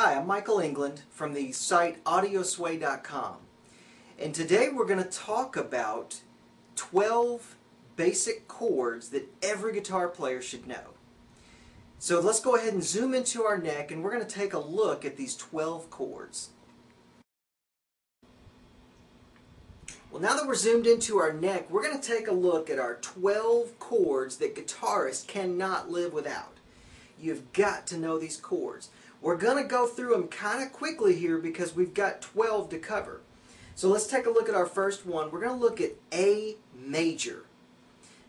Hi, I'm Michael England from the site audiosway.com, and today we're going to talk about 12 basic chords that every guitar player should know. So let's go ahead and zoom into our neck, and we're going to take a look at these 12 chords. Well, now that we're zoomed into our neck, we're going to take a look at our 12 chords that guitarists cannot live without. You've got to know these chords. We're going to go through them kind of quickly here because we've got 12 to cover. So let's take a look at our first one. We're going to look at A major.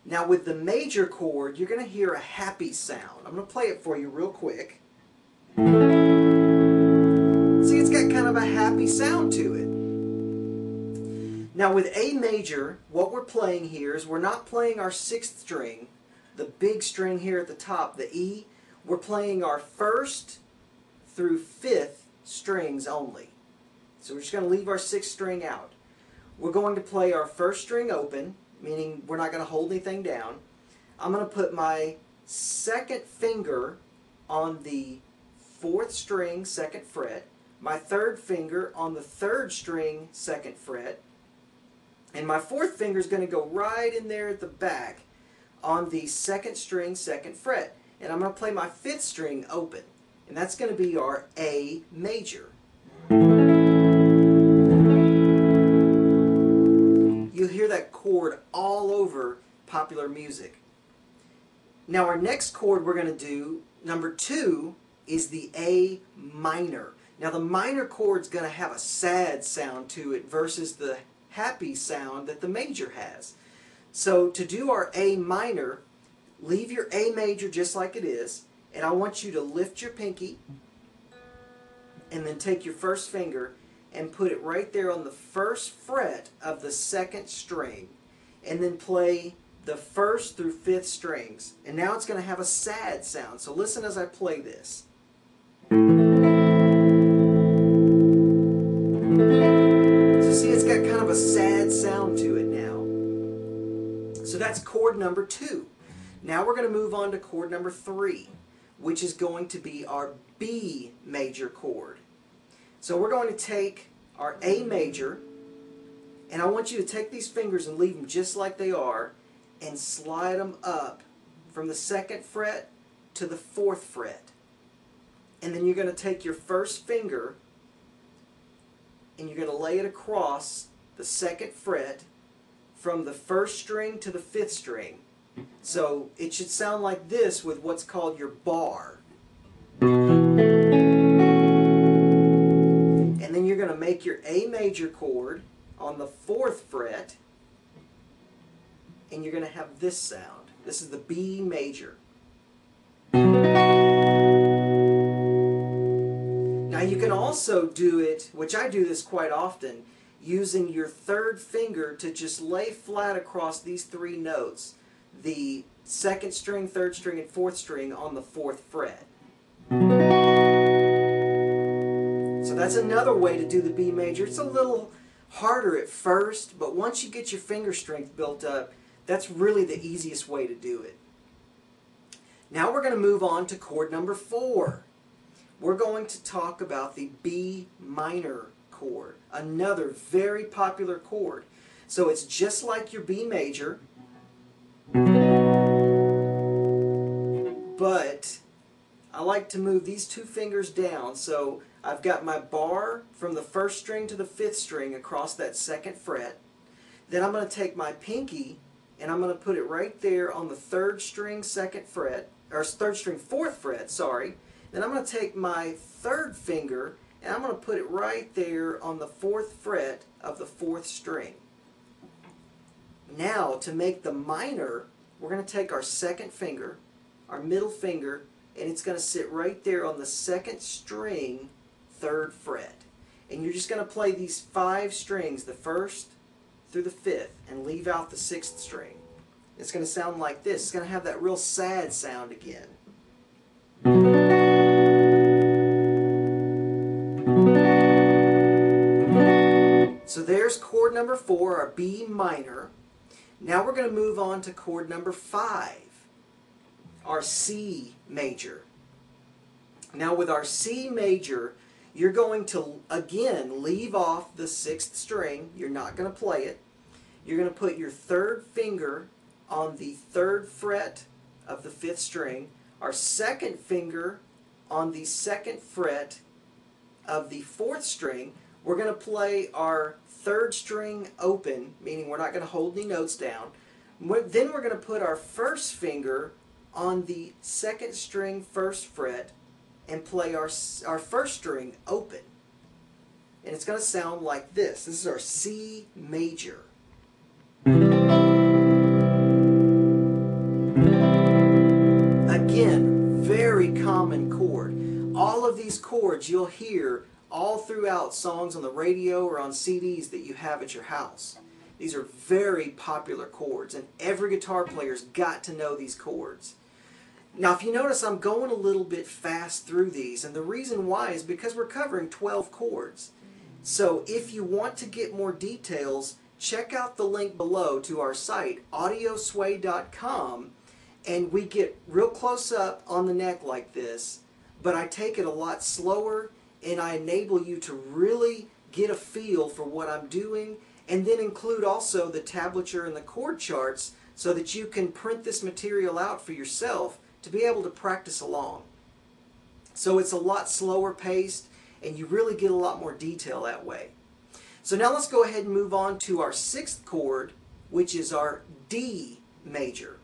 Now with the major chord, you're going to hear a happy sound. I'm going to play it for you real quick. See, it's got kind of a happy sound to it. Now with A major, what we're playing here is we're not playing our 6th string, the big string here at the top, the E. We're playing our 1st through 5th strings only. So we're just going to leave our 6th string out. We're going to play our 1st string open, meaning we're not going to hold anything down. I'm going to put my 2nd finger on the 4th string, 2nd fret, my 3rd finger on the 3rd string, 2nd fret, and my 4th finger is going to go right in there at the back on the 2nd string, 2nd fret. And I'm going to play my 5th string open. And that's going to be our A major. You'll hear that chord all over popular music. Now our next chord we're going to do, number 2, is the A minor. Now the minor chord's going to have a sad sound to it versus the happy sound that the major has. So to do our A minor, leave your A major just like it is, and I want you to lift your pinky and then take your 1st finger and put it right there on the 1st fret of the 2nd string, and then play the 1st through 5th strings. And now it's going to have a sad sound, so listen as I play this. So see, it's got kind of a sad sound to it now. So that's chord number 2. Now we're going to move on to chord number 3, which is going to be our B major chord. So we're going to take our A major, and I want you to take these fingers and leave them just like they are and slide them up from the 2nd fret to the 4th fret. And then you're going to take your 1st finger and you're going to lay it across the 2nd fret from the 1st string to the 5th string. So it should sound like this with what's called your bar. And then you're going to make your A major chord on the 4th fret, and you're going to have this sound. This is the B major. Now you can also do it, which I do this quite often, using your 3rd finger to just lay flat across these 3 notes. The 2nd string, 3rd string, and 4th string on the 4th fret. So that's another way to do the B major. It's a little harder at first, but once you get your finger strength built up, that's really the easiest way to do it. Now we're going to move on to chord number 4. We're going to talk about the B minor chord, another very popular chord. So it's just like your B major, but I like to move these 2 fingers down. So I've got my bar from the 1st string to the 5th string across that 2nd fret. Then I'm going to take my pinky and I'm going to put it right there on the 3rd string 2nd fret, or 3rd string 4th fret, sorry. Then I'm going to take my 3rd finger and I'm going to put it right there on the 4th fret of the 4th string. Now to make the minor, we're going to take our 2nd finger, our middle finger, and it's going to sit right there on the 2nd string, 3rd fret. And you're just going to play these 5 strings, the 1st through the 5th, and leave out the 6th string. It's going to sound like this. It's going to have that real sad sound again. So there's chord number 4, our B minor. Now we're going to move on to chord number 5, our C major. Now with our C major, you're going to, again, leave off the 6th string. You're not going to play it. You're going to put your 3rd finger on the 3rd fret of the 5th string, our 2nd finger on the 2nd fret of the 4th string. We're going to play our 3rd string open, meaning we're not going to hold any notes down. Then we're going to put our 1st finger on the 2nd string 1st fret and play our 1st string open. And it's going to sound like this. This is our C major. Again, very common chord. All of these chords you'll hear all throughout songs on the radio or on CDs that you have at your house. These are very popular chords, and every guitar player's got to know these chords. Now, if you notice, I'm going a little bit fast through these, and the reason why is because we're covering 12 chords. So if you want to get more details, check out the link below to our site, audiosway.com, and we get real close up on the neck like this, but I take it a lot slower, and I enable you to really get a feel for what I'm doing, and then include also the tablature and the chord charts so that you can print this material out for yourself to be able to practice along. So it's a lot slower paced, and you really get a lot more detail that way. So now let's go ahead and move on to our 6th chord, which is our D major.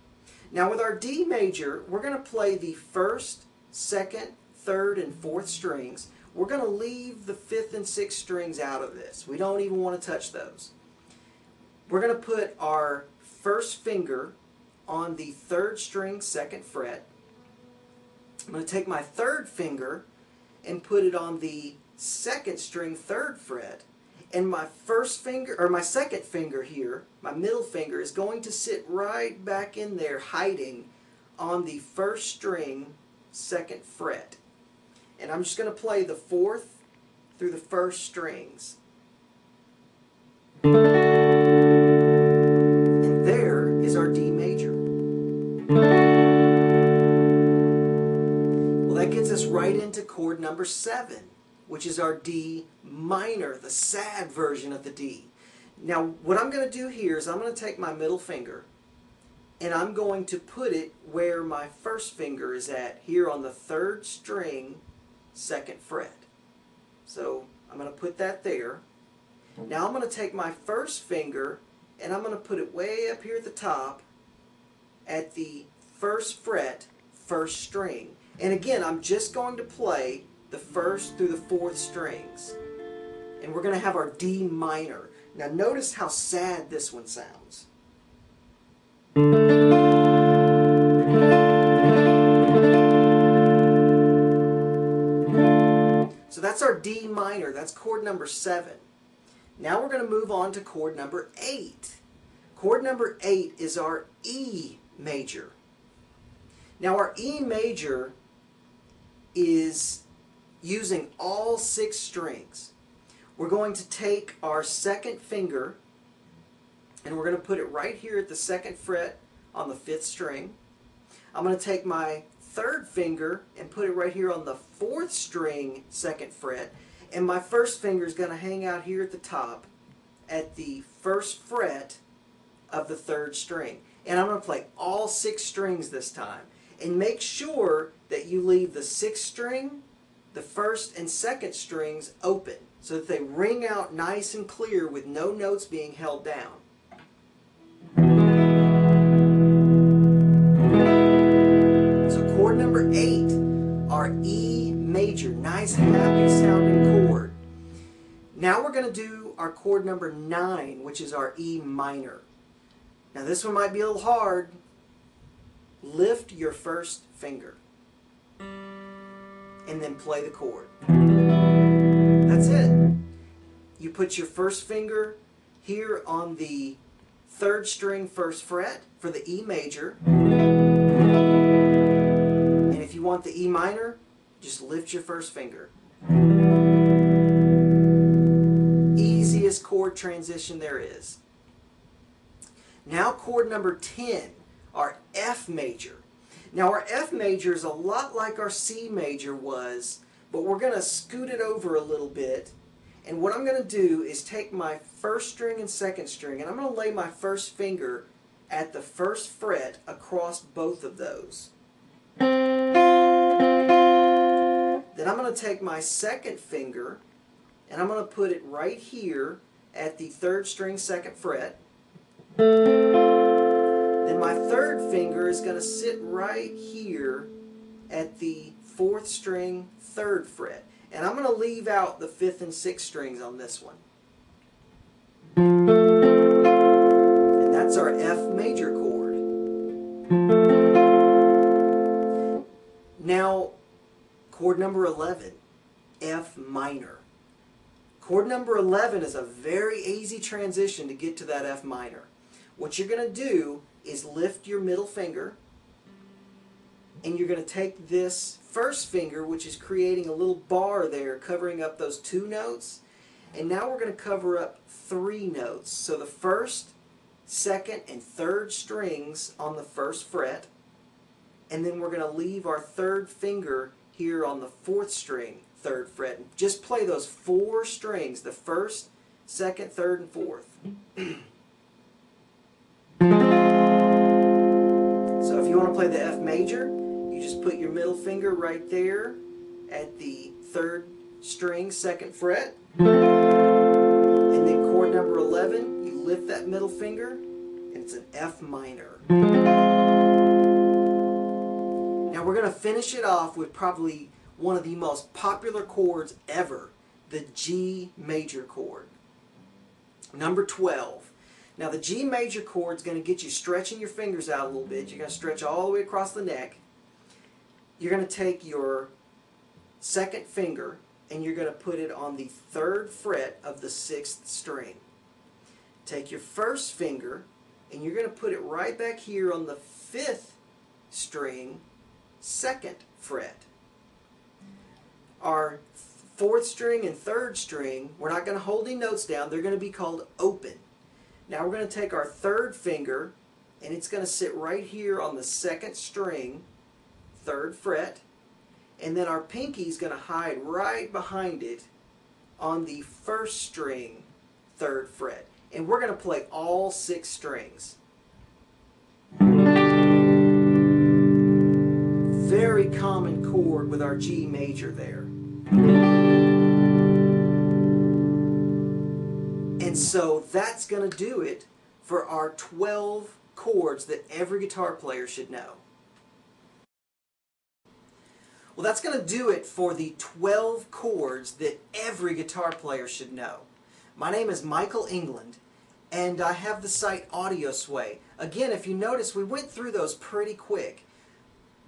Now with our D major, we're going to play the 1st, 2nd, 3rd, and 4th strings. We're going to leave the 5th and 6th strings out of this. We don't even want to touch those. We're going to put our 1st finger on the 3rd string 2nd fret. I'm going to take my 3rd finger and put it on the 2nd string 3rd fret, and my 2nd finger here, my middle finger, is going to sit right back in there hiding on the 1st string 2nd fret. And I'm just going to play the 4th through the 1st strings. And there is our D major. Well, that gets us right into chord number 7, which is our D minor, the sad version of the D. Now, what I'm going to do here is I'm going to take my middle finger and I'm going to put it where my 1st finger is at, here on the 3rd string 2nd fret. So I'm going to put that there. Now I'm going to take my 1st finger and I'm going to put it way up here at the top at the 1st fret, 1st string. And again, I'm just going to play the 1st through the 4th strings. And we're going to have our D minor. Now notice how sad this one sounds. So that's our D minor. That's chord number 7. Now we're going to move on to chord number 8. Chord number 8 is our E major. Now our E major is using all 6 strings. We're going to take our 2nd finger and we're going to put it right here at the 2nd fret on the 5th string. I'm going to take my 3rd finger and put it right here on the 4th string 2nd fret, and my 1st finger is going to hang out here at the top at the 1st fret of the 3rd string. And I'm going to play all 6 strings this time. And make sure that you leave the 6th string, the 1st and 2nd strings open so that they ring out nice and clear with no notes being held down. Chord number 8, our E major, nice happy sounding chord. Now we're going to do our chord number 9, which is our E minor. Now this one might be a little hard. Lift your 1st finger and then play the chord. That's it. You put your 1st finger here on the 3rd string 1st fret for the E major. If you want the E minor, just lift your 1st finger. Easiest chord transition there is. Now chord number 10, our F major. Now our F major is a lot like our C major was, but we're going to scoot it over a little bit. And what I'm going to do is take my first string and second string, and I'm going to lay my first finger at the first fret across both of those. Then I'm going to take my second finger and I'm going to put it right here at the third string, second fret. Then my third finger is going to sit right here at the fourth string, third fret. And I'm going to leave out the fifth and sixth strings on this one. And that's our F major chord. Now, chord number 11, F minor. Chord number 11 is a very easy transition to get to that F minor. What you're going to do is lift your middle finger, and you're going to take this first finger, which is creating a little bar there covering up those two notes, and now we're going to cover up three notes. So the first, second, and third strings on the first fret, and then we're going to leave our third finger here on the fourth string, third fret. Just play those four strings, the first, second, third, and fourth. So if you want to play the F major, you just put your middle finger right there at the third string, second fret. And then chord number 11, you lift that middle finger, and it's an F minor. Now we're going to finish it off with probably one of the most popular chords ever, the G major chord. Number 12. Now the G major chord is going to get you stretching your fingers out a little bit. You're going to stretch all the way across the neck. You're going to take your second finger and you're going to put it on the third fret of the sixth string. Take your first finger and you're going to put it right back here on the fifth string, second fret. Our fourth string and third string, we're not going to hold any notes down. They're going to be called open. Now we're going to take our third finger and it's going to sit right here on the second string, third fret, and then our pinky is going to hide right behind it on the first string, third fret. And we're going to play all 6 strings. Very common chord with our G major there. And so that's going to do it for our 12 chords that every guitar player should know. Well, that's going to do it for the 12 chords that every guitar player should know. My name is Michael England, and I have the site AudioSway. Again, if you notice, we went through those pretty quick.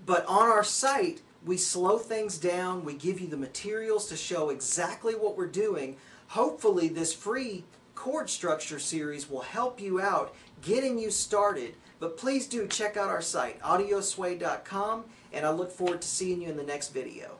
But on our site, we slow things down. We give you the materials to show exactly what we're doing. Hopefully, this free chord structure series will help you out getting you started. But please do check out our site, audiosway.com, and I look forward to seeing you in the next video.